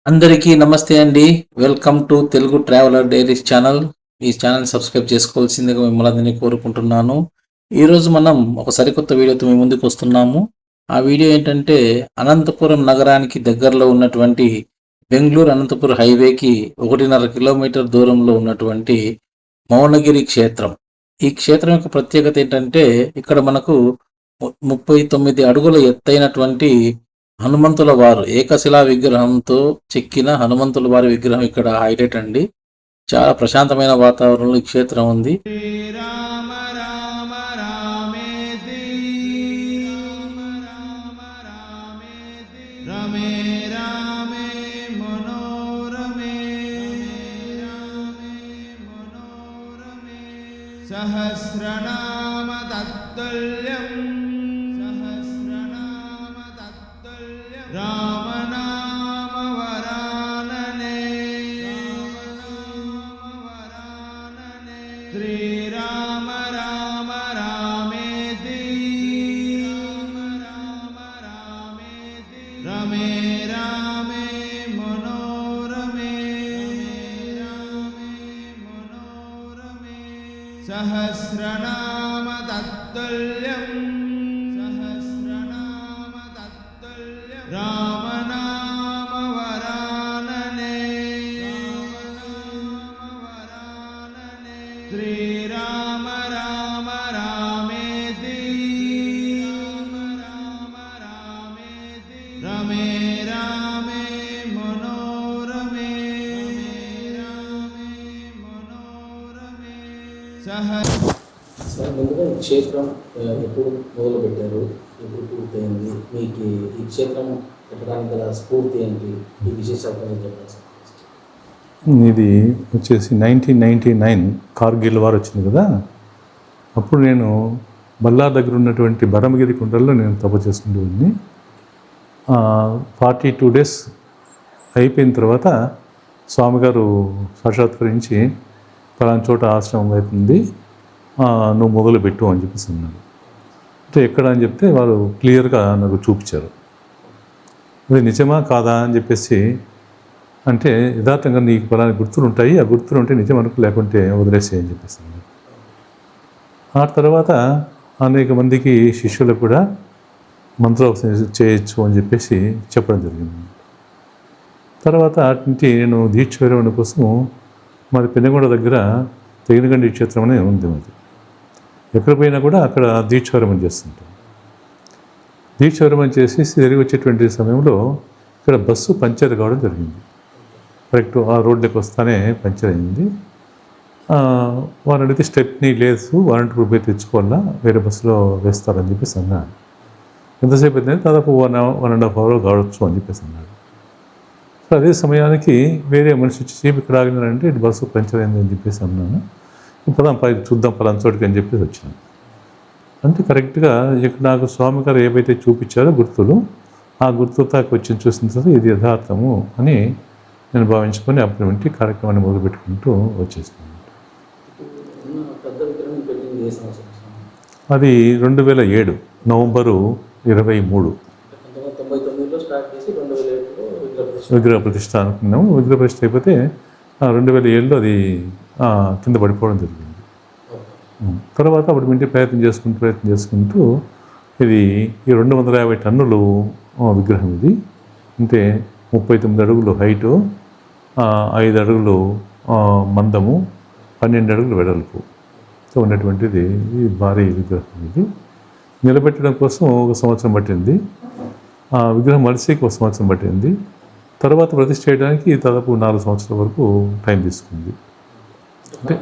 అందరికీ నమస్తే అండి. Welcome to Telugu traveller diaries channel. ఈ ఛానల్ సబ్స్క్రైబ్ చేసుకోవాల్సిందిగా మిమ్మల్ని అందరినీ కోరుకుంటున్నాను. ఈరోజు మనం ఒక సరికొత్త వీడియోతో మీ ముందుకు వస్తున్నాము. ఆ వీడియో ఏంటంటే అనంతపురం నగరానికి దగ్గరలో ఉన్నటువంటి బెంగుళూరు అనంతపురం హైవేకి 1.5 కిలోమీటర్ దూరంలో ఉన్నటువంటి మౌనగిరి క్షేత్రం. ఈ క్షేత్రం యొక్క ప్రత్యేకత ఏంటంటే ఇక్కడ మనకు 39 అడుగుల ఎత్తైనటువంటి హనుమంతుల వారు ఏకశిలా విగ్రహంతో చెక్కిన హనుమంతుల వారి విగ్రహం ఇక్కడ హైలైట్ అండి. చాలా ప్రశాంతమైన వాతావరణంలో ఈ క్షేత్రం ఉంది. రామ రామ రామేతి రమే రామే మనోరమే సహస్రనామ తత్తుల్యం రామనామ వరాననే శ్రీరామ రామ రామేతి రమే రామే మనోరమే సహస్రనామ తత్తుల్యం రామనామ వరాననే శ్రీరామ రామ రామేతి రమే రామే మనోరమే ముందుగా ఈ క్షేత్రం ఎప్పుడు మొదలు పెట్టారు, ఎప్పుడు పూర్తయింది, మీకు ఈ క్షేత్రం పెట్టడానికి గల స్ఫూర్తి ఏంటి, ఈ విశేషాలు చెప్పాలి. ఇది వచ్చేసి 1999 కార్గిల్ వార్ వచ్చింది కదా. అప్పుడు నేను బల్లార్ దగ్గర ఉన్నటువంటి బరమగిరి కుండల్లో నేను తప చేసుకునేవాడిని. 42 days అయిపోయిన తర్వాత స్వామిగారు సాక్షాత్కరించి పలానా చోట ఆశ్రమం అవుతుంది, నువ్వు మొదలుపెట్టు అని చెప్పేసి అన్నారు. అంటే ఎక్కడ అని చెప్తే వారు క్లియర్గా నాకు చూపించారు. అది నిజమా కాదా అని చెప్పేసి అంటే యథార్థంగా నీకు పలానా గుర్తులు ఉంటాయి, ఆ గుర్తులు ఉంటే నిజం అనుకు, లేకుంటే వదిలేసే అని చెప్పేసి అన్నారు. ఆ తర్వాత అనేక మందికి శిష్యులకు కూడా మంత్రోపదేశం చేయొచ్చు అని చెప్పేసి చెప్పడం జరిగింది. తర్వాత అటు నుంచి నేను దీక్ష విరమణ కోసం మాది పెనుగొండ దగ్గర తెగినగండి క్షేత్రం అనే ఉంది. మాది ఎక్కడ పోయినా కూడా అక్కడ దీక్ష విరమణ చేస్తుంటాం. దీక్ష విరమణ చేసి తిరిగి వచ్చేటువంటి సమయంలో ఇక్కడ బస్సు పంచర్ కావడం జరిగింది. కరెక్ట్ ఆ రోడ్లోకి వస్తానే పంచర్ అయింది. వారు అడిగితే స్టెప్ని లేదు, వారంటీ రూపాయి తెచ్చుకోవాలా, వేరే బస్సులో వేస్తారని చెప్పేసి అన్నాడు. ఎంతసేపు అయితే దాదాపు 1.5 hour కావచ్చు అని చెప్పేసి అన్నాడు. సో అదే సమయానికి వేరే మనిషి వచ్చి ఇక్కడ ఆగినారంటే ఇటు బస్సు పంచర్ అయింది అని చెప్పేసి అన్నాను. పదాం పై చూద్దాం పలానా చోటుకి అని చెప్పేసి వచ్చినాను. అంటే కరెక్ట్గా ఇక్కడ నాకు స్వామి గారు ఏవైతే చూపించారో గుర్తులు, ఆ గుర్తుతో వచ్చిన చూసిన తర్వాత ఇది యథార్థము అని నేను భావించుకొని అప్పటి నుండి కార్యక్రమాన్ని మొదలుపెట్టుకుంటూ వచ్చేసాను. అది 2007 నవంబరు 23 విగ్రహ ప్రతిష్ఠ అనుకున్నాము. విగ్రహ ప్రతిష్ఠ అయిపోతే 2007లో అది కింద పడిపోవడం జరిగింది. తర్వాత అప్పుడు ఇంటి ప్రయత్నం చేసుకుంటూ ఇది ఈ 250 టన్నులు విగ్రహం. ఇది అంటే 39 అడుగులు హైటు, 5 అడుగులు మందము, 12 అడుగులు వెడల్పు ఉన్నటువంటిది ఈ భారీ విగ్రహం. ఇది నిలబెట్టడం కోసం 1 సంవత్సరం పట్టింది. ఆ విగ్రహం మలిసేకి 1 సంవత్సరం పట్టింది. తర్వాత ప్రతిష్ఠ చేయడానికి దాదాపు 4 సంవత్సరాల వరకు టైం తీసుకుంది. అంటే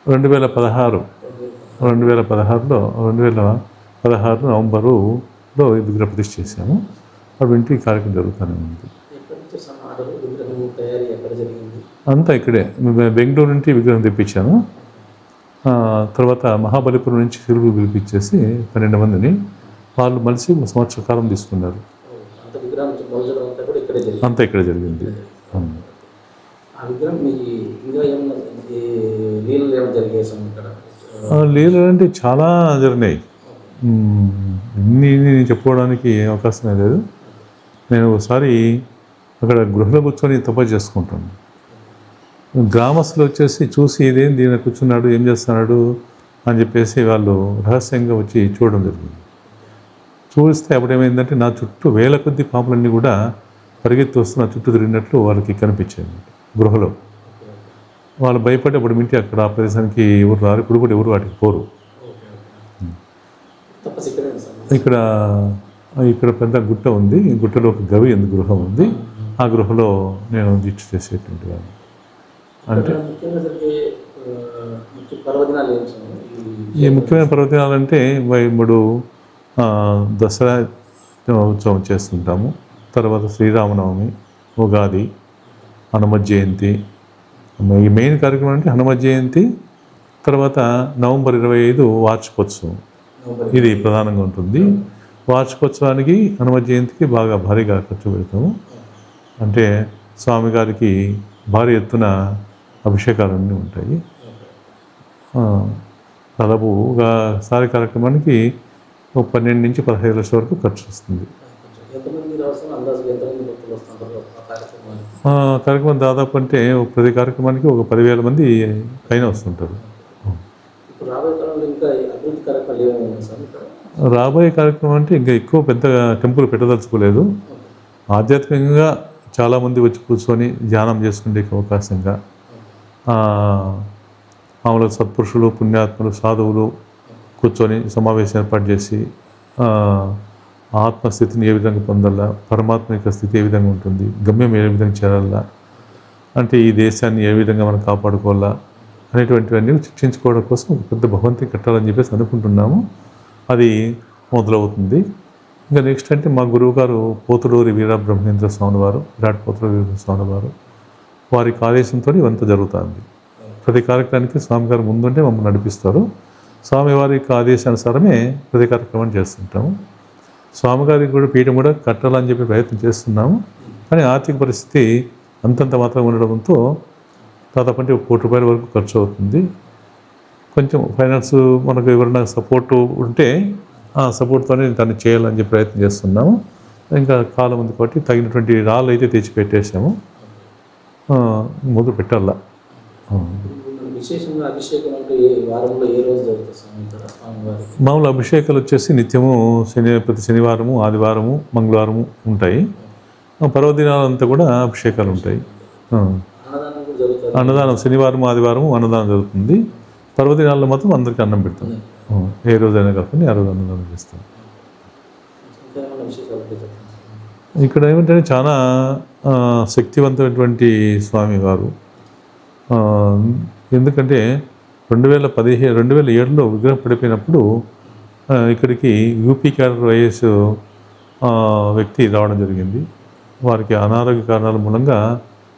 2016లో 2016 నవంబరులో విగ్రహ ప్రతిష్ఠ చేశాము. అప్పుడు ఇంటికి కార్యక్రమం జరుగుతూనే ఉంది. అంతా ఇక్కడే బెంగళూరు నుండి విగ్రహం తెప్పించాను. తర్వాత మహాబలిపురం నుంచి శిల్పులు పిలిపించేసి 12 మందిని వాళ్ళు మలిసి 1 సంవత్సర కాలం తీసుకున్నారు. అంతా ఇక్కడ జరిగింది. లీలలు అంటే చాలా జరిగినాయి. ఇన్ని చెప్పుకోవడానికి అవకాశమే లేదు. నేను ఒకసారి అక్కడ గృహలో కూర్చొని తపస్సు చేసుకుంటాడు. గ్రామస్తులు వచ్చేసి చూసి ఇదేం దీని కూర్చున్నాడు, ఏం చేస్తున్నాడు అని చెప్పేసి వాళ్ళు రహస్యంగా వచ్చి చూడడం జరిగింది. చూస్తే అప్పుడేమైందంటే నా చుట్టూ వేల కొద్ది పాములన్నీ కూడా పరిగెత్తి వస్తూ నా చుట్టూ తిరిగినట్లు వాళ్ళకి కనిపించాయి గృహలో. వాళ్ళు భయపడి అప్పుడు మింటి అక్కడ ఆ ప్రదేశానికి ఎవరు రారు, ఇప్పుడు కూడా ఎవరు వాటికి పోరు. ఇక్కడ ఇక్కడ పెద్ద గుట్ట ఉంది, ఈ గుట్టలో ఒక గవి ఉంది, గృహం ఉంది. ఆ గృహలో నేను దీక్ష చేసేటువంటి వాడిని. అంటే ఈ ముఖ్యమైన పర్వదినాలు అంటే ఇప్పుడు దసరా ఉత్సవం చేస్తుంటాము, తర్వాత శ్రీరామనవమి, ఉగాది, హనుమ జయంతి. ఈ మెయిన్ కార్యక్రమం అంటే హనుమ జయంతి, తర్వాత నవంబర్ 25 వార్షికోత్సవం. ఇది ప్రధానంగా ఉంటుంది. వార్షికోత్సవానికి హనుమ జయంతికి బాగా భారీగా ఖర్చు పెడతాము. అంటే స్వామివారికి భారీ ఎత్తున అభిషేకాలన్నీ ఉంటాయి. దాదాపు ఒకసారి కార్యక్రమానికి 12 నుంచి 15 లక్షల వరకు ఖర్చు వస్తుంది. కార్యక్రమం దాదాపు అంటే ప్రతి కార్యక్రమానికి ఒక 10,000 మంది పైన వస్తుంటారు. రాబోయే కార్యక్రమం అంటే ఇంకా ఎక్కువ పెద్ద టెంపుల్ పెట్టదలుచుకోలేదు. ఆధ్యాత్మికంగా చాలామంది వచ్చి కూర్చొని ధ్యానం చేసుకునే అవకాశంగా, మామూలుగా సత్పురుషులు, పుణ్యాత్ములు, సాధువులు కూర్చొని సమావేశం ఏర్పాటు చేసి ఆత్మస్థితిని ఏ విధంగా పొందాలా, పరమాత్మ యొక్క స్థితి ఏ విధంగా ఉంటుంది, గమ్యం ఏ విధంగా చేరాలా, అంటే ఈ దేశాన్ని ఏ విధంగా మనం కాపాడుకోవాలా అనేటువంటివన్నీ చర్చించుకోవడం కోసం ఒక పెద్ద భవంతి కట్టాలని చెప్పేసి అనుకుంటున్నాము. అది మొదలవుతుంది. ఇంకా నెక్స్ట్ అంటే మా గురువుగారు పోతులూరి వీరబ్రహ్మేంద్ర స్వామి వారు, విరాట్ పోతులూరి స్వామి వారు, వారికి ఆదేశంతో ఇవంతా జరుగుతుంది. ప్రతి కార్యక్రమానికి స్వామివారు ముందుంటే మమ్మల్ని నడిపిస్తారు. స్వామివారి యొక్క ఆదేశానుసారమే ప్రతి కార్యక్రమం చేస్తుంటాము. స్వామివారికి కూడా పీఠం కూడా కట్టాలని చెప్పి ప్రయత్నం చేస్తున్నాము. కానీ ఆర్థిక పరిస్థితి అంతంత మాత్రం ఉండడంతో దాదాపు అంటే 1 కోటి రూపాయల వరకు ఖర్చు అవుతుంది. కొంచెం ఫైనాన్స్ మనకు ఎవరైనా సపోర్టు ఉంటే ఆ సపోర్ట్తోనే దాన్ని చేయాలని చెప్పి ప్రయత్నం చేస్తున్నాము. ఇంకా కాలం ఉంది కాబట్టి తగినటువంటి రాళ్ళు అయితే తెచ్చి పెట్టేసాము, మొదలు పెట్టాలా. మామూలు అభిషేకాలు వచ్చేసి నిత్యము ప్రతి శనివారము, ఆదివారము, మంగళవారము ఉంటాయి. పర్వదినాలంతా కూడా అభిషేకాలు ఉంటాయి. అన్నదానం శనివారం, ఆదివారం అన్నదానం జరుగుతుంది. పర్వదినాల్లో మాత్రం అందరికీ అన్నం పెడతాం. ఏ రోజైనా కాకుండా ఆ రోజు అన్నదానం చేస్తాం. ఇక్కడ ఏమిటంటే చాలా శక్తివంతమైనటువంటి స్వామివారు. ఎందుకంటే 2007లో విగ్రహం పడిపోయినప్పుడు ఇక్కడికి యూపీ క్యాడర్ వైఎస్ వ్యక్తి రావడం జరిగింది. వారికి అనారోగ్య కారణాల మూలంగా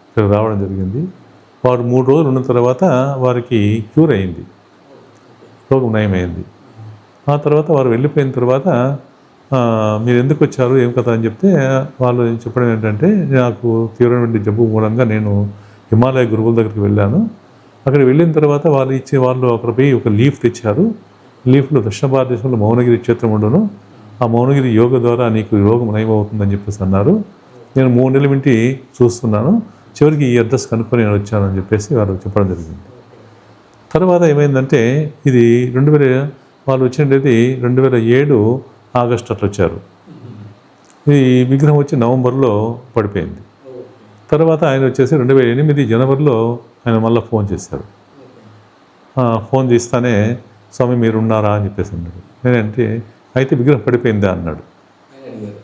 ఇక్కడ రావడం జరిగింది. వారు 3 రోజులు ఉన్న తర్వాత వారికి క్యూర్ అయింది, రోగం నయమైంది. ఆ తర్వాత వారు వెళ్ళిపోయిన తర్వాత మీరు ఎందుకు వచ్చారు, ఏం కథ అని చెప్తే వాళ్ళు చెప్పడం ఏంటంటే, నాకు తీవ్రమైన జబ్బు మూలంగా నేను హిమాలయ గురువుల దగ్గరికి వెళ్ళాను. అక్కడ వెళ్ళిన తర్వాత వాళ్ళు అక్కడ పోయి ఒక లీఫ్ తెచ్చారు. లీఫ్లో దక్షిణ భారతదేశంలో మౌనగిరి క్షేత్రం ఉండను, ఆ మౌనగిరి యోగ ద్వారా నీకు రోగం నయమవుతుందని చెప్పేసి అన్నారు. నేను 3 నెలల నుండి చూస్తున్నాను, చివరికి ఈ అడ్రస్ కనుక్కొని నేను వచ్చానని చెప్పేసి వారు చెప్పడం జరిగింది. తర్వాత ఏమైందంటే ఇది వాళ్ళు వచ్చినది 2007 ఆగస్టు అట్లా వచ్చారు. ఈ విగ్రహం వచ్చి నవంబర్లో పడిపోయింది. తర్వాత ఆయన వచ్చేసి 2008 జనవరిలో ఆయన మళ్ళీ ఫోన్ చేశారు. ఫోన్ చేస్తానే స్వామి మీరు ఉన్నారా అని చెప్పేసి అన్నాడు. నేనంటే అయితే విగ్రహం పడిపోయిందా అన్నాడు,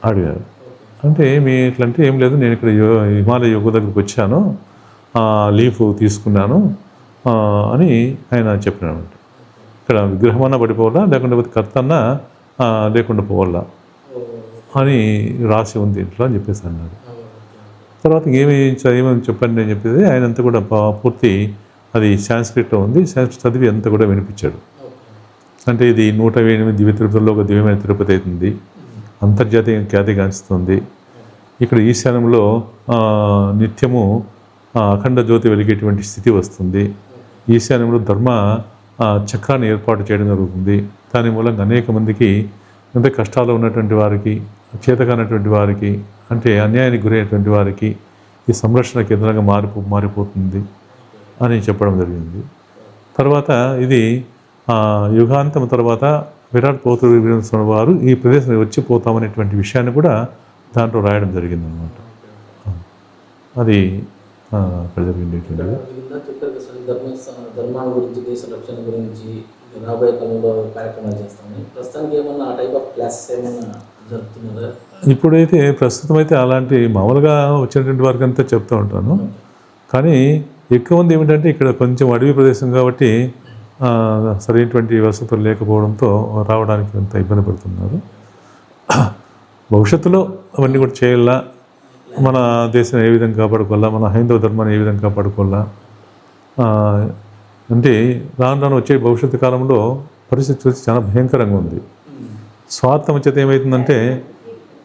అడిగారు. అంటే మీ ఇట్లంటే ఏం లేదు, నేను ఇక్కడ హిమాలయ యోగ దగ్గరికి వచ్చాను, లీఫ్ తీసుకున్నాను అని ఆయన చెప్పినాడు. ఇక్కడ విగ్రహం అన్నా పడిపోవాలా, లేకుంటే కర్త అన్నా లేకుండా పోవాలా అని రాసి ఉంది ఇంట్లో అని చెప్పేసి అన్నాడు. తర్వాత ఏమేమి చెప్పండి అని చెప్పేది ఆయన అంతా కూడా పూర్తి అది సాంస్క్రిట్లో ఉంది, సాంస్క్రిట్ చదివి అంతా కూడా వినిపించాడు. అంటే ఇది 108 దివ్య తిరుపతిలో ఒక దివ్యమైన తిరుపతి అవుతుంది, అంతర్జాతీయ ఖ్యాతిగాంచుతుంది. ఇక్కడ ఈశాన్యంలో నిత్యము అఖండ జ్యోతి వెలిగేటువంటి స్థితి వస్తుంది. ఈశాన్యంలో ధర్మ చక్రాన్ని ఏర్పాటు చేయడం జరుగుతుంది. దాని మూలంగా అనేక మందికి అంటే కష్టాలు ఉన్నటువంటి వారికి చేతకానటువంటి వారికి, అంటే అన్యాయానికి గురైనటువంటి వారికి ఈ సంరక్షణ కేంద్రంగా మారిపోతుంది అని చెప్పడం జరిగింది. తర్వాత ఇది యుగాంతం తర్వాత విరాట్ పోతూరి వీరేంద్ర స్వామి వారు ఈ ప్రదేశం వచ్చిపోతామనేటువంటి విషయాన్ని కూడా దాంట్లో రాయడం జరిగిందనమాట. అది అక్కడ జరిగిండేటువంటిది. ధర్మాన్ని గురించి, దేశ రక్షణ గురించి రాబోయే కాలంలో కార్యక్రమాలు చేస్తామని ప్రస్తుతానికి ఏమన్నా ఆ టైప్ ఆఫ్ క్లాసెస్ ఏమన్నా జరుగుతున్నారా? ఇప్పుడైతే ప్రస్తుతం అయితే అలాంటి మామూలుగా వచ్చినటువంటి వారికి అంతా చెప్తూ ఉంటాను. కానీ ఎక్కువ మంది ఏమిటంటే ఇక్కడ కొంచెం అడవి ప్రదేశం కాబట్టి సరైనటువంటి వసతులు లేకపోవడంతో రావడానికి అంత ఇబ్బంది పడుతున్నారు. భవిష్యత్తులో అవన్నీ కూడా చేయాలా, మన దేశం ఏ విధంగా కాపాడుకోవాలా, మన హైందవ ధర్మాన్ని ఏ విధంగా కాపాడుకోవాలా, అంటే రాను వచ్చే భవిష్యత్తు కాలంలో పరిస్థితి చూసి చాలా భయంకరంగా ఉంది. స్వార్థం చేత ఏమవుతుందంటే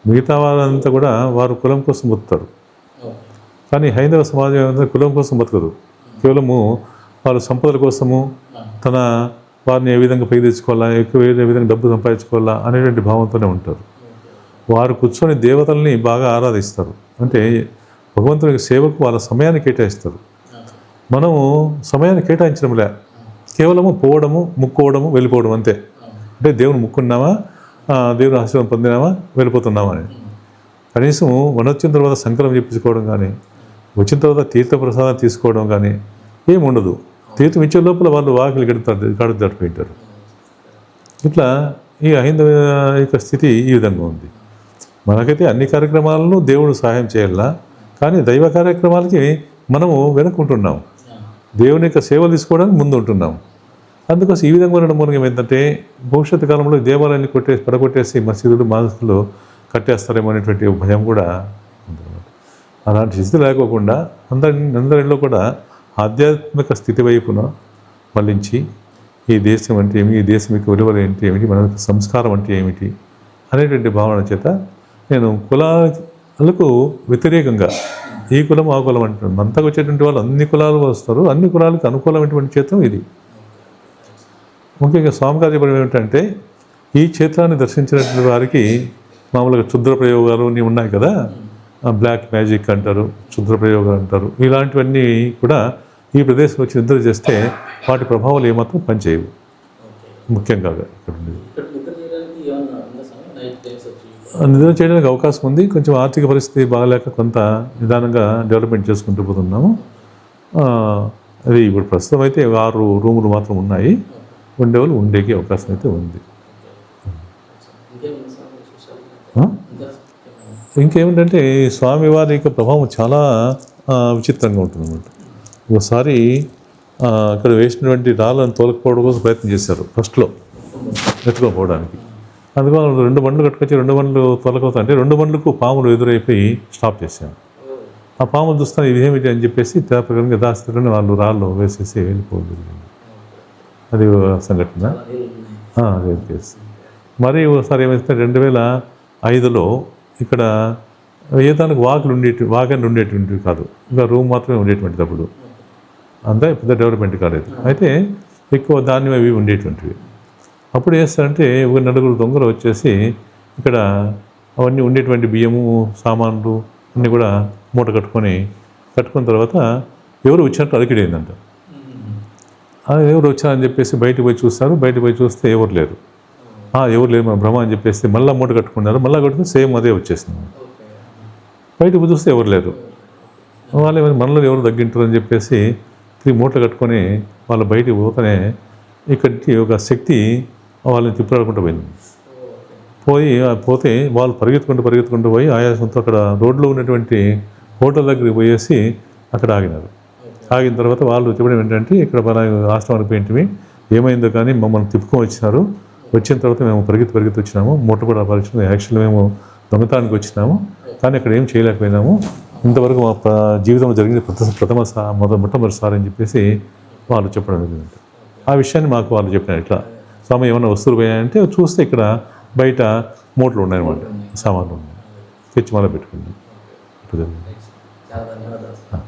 మిగతా వాళ్ళంతా కూడా వారు కులం కోసం బతుకుతారు, కానీ హైందవ సమాజం ఏమంటే కులం కోసం బతకదు. కేవలము వారు సంపదల కోసము తన వారిని ఏ విధంగా పై తెచ్చుకోవాలా, ఎక్కువ ఏ విధంగా డబ్బు సంపాదించుకోవాలా అనేటువంటి భావంతోనే ఉంటారు. వారు కూర్చొని దేవతల్ని బాగా ఆరాధిస్తారు, అంటే భగవంతునికి సేవకు వాళ్ళ సమయాన్ని కేటాయిస్తారు. మనము సమయాన్ని కేటాయించడంలే, కేవలము పోవడము, ముక్కోవడము, వెళ్ళిపోవడం అంతే. అంటే దేవుని ముక్కున్నామా, దేవుని ఆశీర్వాదం పొందినామా, వెళ్ళిపోతున్నామా అని. కనీసం వచ్చిన తర్వాత సంకల్పం చెప్పించుకోవడం కానీ, వచ్చిన తర్వాత తీర్థప్రసాదం తీసుకోవడం కానీ ఏముండదు. తీర్థం ఇచ్చే లోపల వాళ్ళు వాకిలి గడుపు దాటిపోయింటారు. ఇట్లా ఈ హైందవ యొక్క స్థితి ఈ విధంగా ఉంది. మనకైతే అన్ని కార్యక్రమాలను దేవుడు సహాయం చేయాలా, కానీ దైవ కార్యక్రమాలకి మనము వెనుకుంటున్నాం, దేవుని యొక్క సేవలు తీసుకోవడానికి ముందు ఉంటున్నాం. అందుకోసం ఈ విధంగా ఉండడం మూలంగా ఏంటంటే భవిష్యత్తు కాలంలో దేవాలయాన్ని పడగొట్టేసి మసీదులు మాస్కులు కట్టేస్తారేమో అనేటువంటి భయం కూడా ఉందన్నమాట. అలాంటి స్థితి లేకోకుండా అందరిలో కూడా ఆధ్యాత్మిక స్థితి వైపున మళ్ళించి ఈ దేశం అంటే ఏమి, ఈ దేశం యొక్క విలువలు ఏంటి ఏమిటి, మన సంస్కారం అంటే ఏమిటి అనేటువంటి భావన చేత నేను కులాలకు వ్యతిరేకంగా ఈ కులం ఆ కులం అంటున్నాను. అంతకు వచ్చేటువంటి వాళ్ళు అన్ని కులాలు వస్తారు, అన్ని కులాలకు అనుకూలమైనటువంటి క్షేత్రం ఇది. ముఖ్యంగా స్వామిగారు చెప్పడం ఏమిటంటే ఈ క్షేత్రాన్ని దర్శించినటువంటి వారికి మామూలుగా క్షుద్ర ప్రయోగాలు అన్నీ ఉన్నాయి కదా, బ్లాక్ మ్యాజిక్ అంటారు, క్షుద్ర ప్రయోగాలు అంటారు. ఇలాంటివన్నీ కూడా ఈ ప్రదేశంలో వచ్చి నిద్ర చేస్తే వాటి ప్రభావాలు ఏమాత్రం పనిచేయవు. ముఖ్యంగా ఇక్కడ ఉండేది నిద్ర చేయడానికి అవకాశం ఉంది. కొంచెం ఆర్థిక పరిస్థితి బాగలేక కొంత నిదానంగా డెవలప్మెంట్ చేసుకుంటూ పోతున్నాము. అది ఇప్పుడు ప్రస్తుతం అయితే 6 రూములు మాత్రం ఉన్నాయి, ఉండేవాళ్ళు ఉండేకి అవకాశం అయితే ఉంది. ఇంకేమిటంటే స్వామివారి యొక్క ప్రభావం చాలా విచిత్రంగా ఉంటుందన్నమాట. ఒకసారి ఇక్కడ వేసినటువంటి రాళ్ళను తోలకపోవడం కోసం ప్రయత్నం చేశారు ఫస్ట్లో ఎత్తుకోపోవడానికి. అందుకని 2 బండ్లు కట్టుకొచ్చి 2 బండ్లు తొలగవుతా అంటే 2 బండ్లకు పాములు ఎదురైపోయి స్టాప్ చేశాను. ఆ పాములు చూస్తాను ఇదేమిటి అని చెప్పేసి ప్రకారంగా దాస్తుని వాళ్ళు రాళ్ళు వేసేసి వెళ్ళిపోతుంది. అది సంఘటన. అదే కేసు. మరి ఒకసారి ఏమైతే 2005లో ఇక్కడ ఏదానికి వాకని ఉండేటువంటివి కాదు, ఇంకా రూమ్ మాత్రమే ఉండేటువంటిది. అప్పుడు అంతా పెద్ద డెవలప్మెంట్ కాలేదు, అయితే ఎక్కువ ధాన్యం అవి ఉండేటువంటివి. అప్పుడు చేస్తారంటే ఒక 4 దొంగలు వచ్చేసి ఇక్కడ అవన్నీ ఉండేటువంటి బియ్యము సామాన్లు అన్నీ కూడా మూట కట్టుకున్న తర్వాత ఎవరు వచ్చినట్టు అలికిడైందంట. ఎవరు వచ్చారని చెప్పేసి బయటకు పోయి చూస్తారు. బయటకు పోయి చూస్తే ఎవరు లేరు. మన భ్రమ అని చెప్పేసి మళ్ళీ మూట కట్టుకున్నారు. మళ్ళీ కట్టుకుని సేమ్ అదే వచ్చేసింది. బయటకు చూస్తే ఎవరు లేరు. వాళ్ళు మనలో ఎవరు తగ్గింటారు అని చెప్పేసి 3 మూటలు కట్టుకొని వాళ్ళు బయటికి ఇక్కడికి ఒక శక్తి వాళ్ళని తిప్పులాడుకుంటూ పోతే వాళ్ళు పరిగెత్తుకుంటూ పోయి ఆయాసంతో అక్కడ రోడ్లో ఉన్నటువంటి హోటల్ దగ్గరికి పోయేసి అక్కడ ఆగినారు. ఆగిన తర్వాత వాళ్ళు చెప్పడం ఏంటంటే ఇక్కడ మన ఆశ్రమానికి పోయింటివి, ఏమైందో కానీ మమ్మల్ని తిప్పుకొని వచ్చిన తర్వాత మేము పరిగెత్తి వచ్చినాము, మూట కూడా పరిచయం. యాక్చువల్లీ మేము దొంగతానికి వచ్చినాము, కానీ అక్కడ ఏం చేయలేకపోయినాము. ఇంతవరకు మా జీవితంలో జరిగింది మొట్టమొదటిసారి అని చెప్పేసి వాళ్ళు చెప్పడం జరిగింది. ఆ విషయాన్ని మాకు వాళ్ళు చెప్పినారు. ఇట్లా స్వామి ఏమైనా వస్తువులు పోయాయంటే చూస్తే ఇక్కడ బయట మూటలు ఉన్నాయన్నమాట, సామాన్లు ఉన్నాయి, తెచ్చి మళ్ళీ పెట్టుకుంది. చాలా ధన్యవాదాలు.